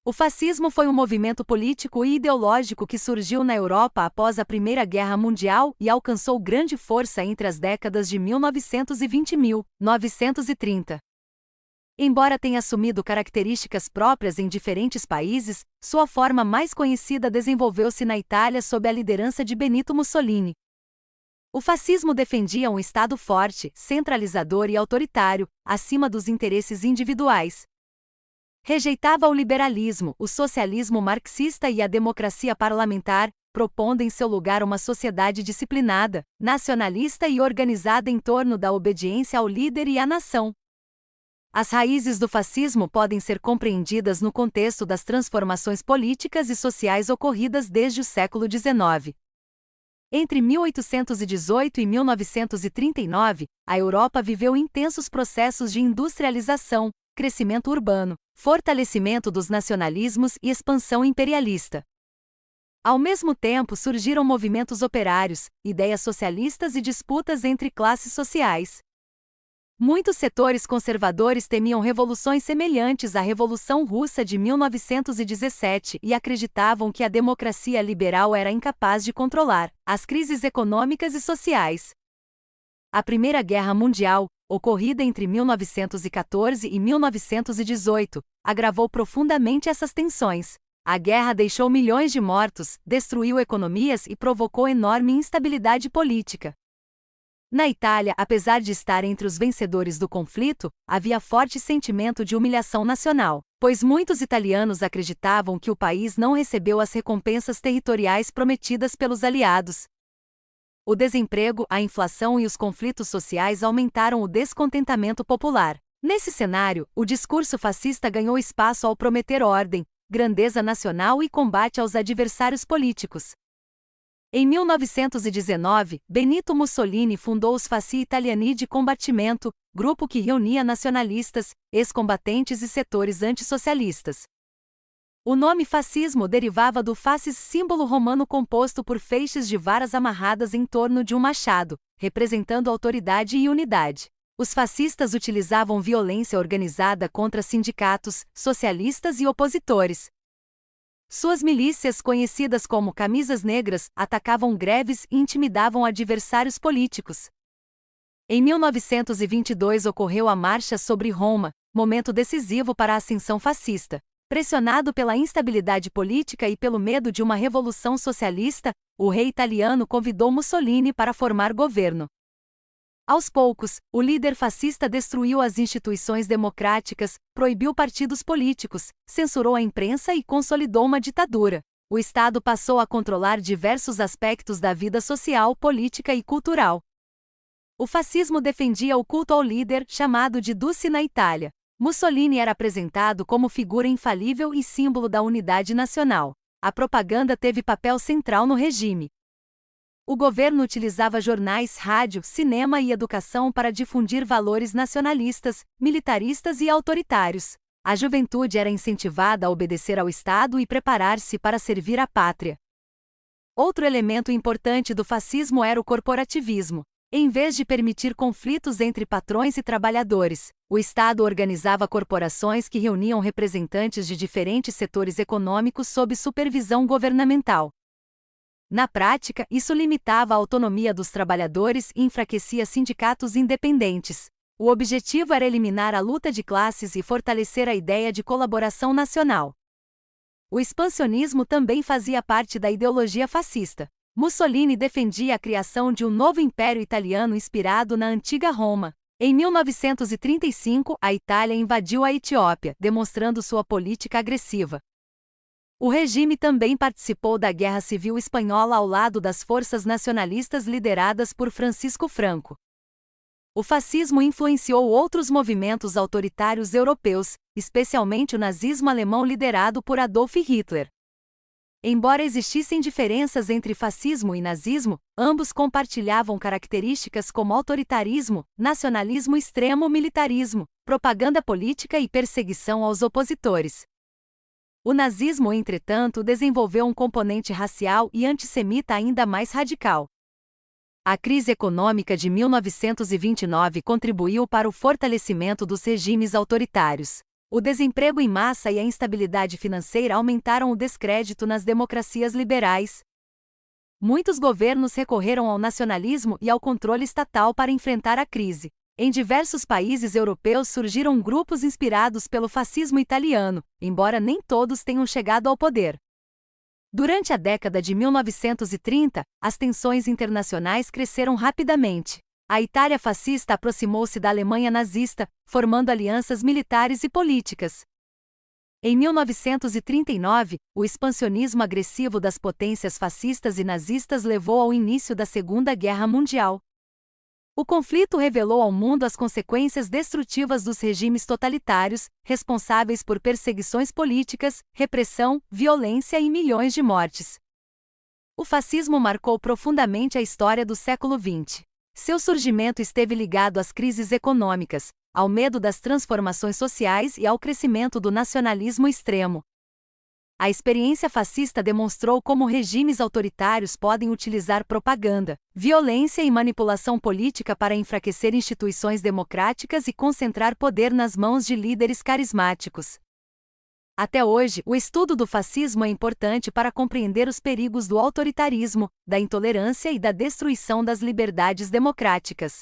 O fascismo foi um movimento político e ideológico que surgiu na Europa após a Primeira Guerra Mundial e alcançou grande força entre as décadas de 1920 e 1930. Embora tenha assumido características próprias em diferentes países, sua forma mais conhecida desenvolveu-se na Itália sob a liderança de Benito Mussolini. O fascismo defendia um Estado forte, centralizador e autoritário, acima dos interesses individuais. Rejeitava o liberalismo, o socialismo marxista e a democracia parlamentar, propondo em seu lugar uma sociedade disciplinada, nacionalista e organizada em torno da obediência ao líder e à nação. As raízes do fascismo podem ser compreendidas no contexto das transformações políticas e sociais ocorridas desde o século XIX. Entre 1818 e 1939, a Europa viveu intensos processos de industrialização, crescimento urbano, fortalecimento dos nacionalismos e expansão imperialista. Ao mesmo tempo surgiram movimentos operários, ideias socialistas e disputas entre classes sociais. Muitos setores conservadores temiam revoluções semelhantes à Revolução Russa de 1917 e acreditavam que a democracia liberal era incapaz de controlar as crises econômicas e sociais. A Primeira Guerra Mundial, ocorrida entre 1914 e 1918, agravou profundamente essas tensões. A guerra deixou milhões de mortos, destruiu economias e provocou enorme instabilidade política. Na Itália, apesar de estar entre os vencedores do conflito, havia forte sentimento de humilhação nacional, pois muitos italianos acreditavam que o país não recebeu as recompensas territoriais prometidas pelos aliados. O desemprego, a inflação e os conflitos sociais aumentaram o descontentamento popular. Nesse cenário, o discurso fascista ganhou espaço ao prometer ordem, grandeza nacional e combate aos adversários políticos. Em 1919, Benito Mussolini fundou os Fasci Italiani di Combattimento, grupo que reunia nacionalistas, ex-combatentes e setores antissocialistas. O nome fascismo derivava do fascis, símbolo romano composto por feixes de varas amarradas em torno de um machado, representando autoridade e unidade. Os fascistas utilizavam violência organizada contra sindicatos, socialistas e opositores. Suas milícias, conhecidas como Camisas Negras, atacavam greves e intimidavam adversários políticos. Em 1922 ocorreu a Marcha sobre Roma, momento decisivo para a ascensão fascista. Pressionado pela instabilidade política e pelo medo de uma revolução socialista, o rei italiano convidou Mussolini para formar governo. Aos poucos, o líder fascista destruiu as instituições democráticas, proibiu partidos políticos, censurou a imprensa e consolidou uma ditadura. O Estado passou a controlar diversos aspectos da vida social, política e cultural. O fascismo defendia o culto ao líder, chamado de Duce na Itália. Mussolini era apresentado como figura infalível e símbolo da unidade nacional. A propaganda teve papel central no regime. O governo utilizava jornais, rádio, cinema e educação para difundir valores nacionalistas, militaristas e autoritários. A juventude era incentivada a obedecer ao Estado e preparar-se para servir à pátria. Outro elemento importante do fascismo era o corporativismo. Em vez de permitir conflitos entre patrões e trabalhadores, o Estado organizava corporações que reuniam representantes de diferentes setores econômicos sob supervisão governamental. Na prática, isso limitava a autonomia dos trabalhadores e enfraquecia sindicatos independentes. O objetivo era eliminar a luta de classes e fortalecer a ideia de colaboração nacional. O expansionismo também fazia parte da ideologia fascista. Mussolini defendia a criação de um novo império italiano inspirado na antiga Roma. Em 1935, a Itália invadiu a Etiópia, demonstrando sua política agressiva. O regime também participou da Guerra Civil Espanhola ao lado das forças nacionalistas lideradas por Francisco Franco. O fascismo influenciou outros movimentos autoritários europeus, especialmente o nazismo alemão liderado por Adolf Hitler. Embora existissem diferenças entre fascismo e nazismo, ambos compartilhavam características como autoritarismo, nacionalismo extremo, militarismo, propaganda política e perseguição aos opositores. O nazismo, entretanto, desenvolveu um componente racial e antissemita ainda mais radical. A crise econômica de 1929 contribuiu para o fortalecimento dos regimes autoritários. O desemprego em massa e a instabilidade financeira aumentaram o descrédito nas democracias liberais. Muitos governos recorreram ao nacionalismo e ao controle estatal para enfrentar a crise. Em diversos países europeus surgiram grupos inspirados pelo fascismo italiano, embora nem todos tenham chegado ao poder. Durante a década de 1930, as tensões internacionais cresceram rapidamente. A Itália fascista aproximou-se da Alemanha nazista, formando alianças militares e políticas. Em 1939, o expansionismo agressivo das potências fascistas e nazistas levou ao início da Segunda Guerra Mundial. O conflito revelou ao mundo as consequências destrutivas dos regimes totalitários, responsáveis por perseguições políticas, repressão, violência e milhões de mortes. O fascismo marcou profundamente a história do século XX. Seu surgimento esteve ligado às crises econômicas, ao medo das transformações sociais e ao crescimento do nacionalismo extremo. A experiência fascista demonstrou como regimes autoritários podem utilizar propaganda, violência e manipulação política para enfraquecer instituições democráticas e concentrar poder nas mãos de líderes carismáticos. Até hoje, o estudo do fascismo é importante para compreender os perigos do autoritarismo, da intolerância e da destruição das liberdades democráticas.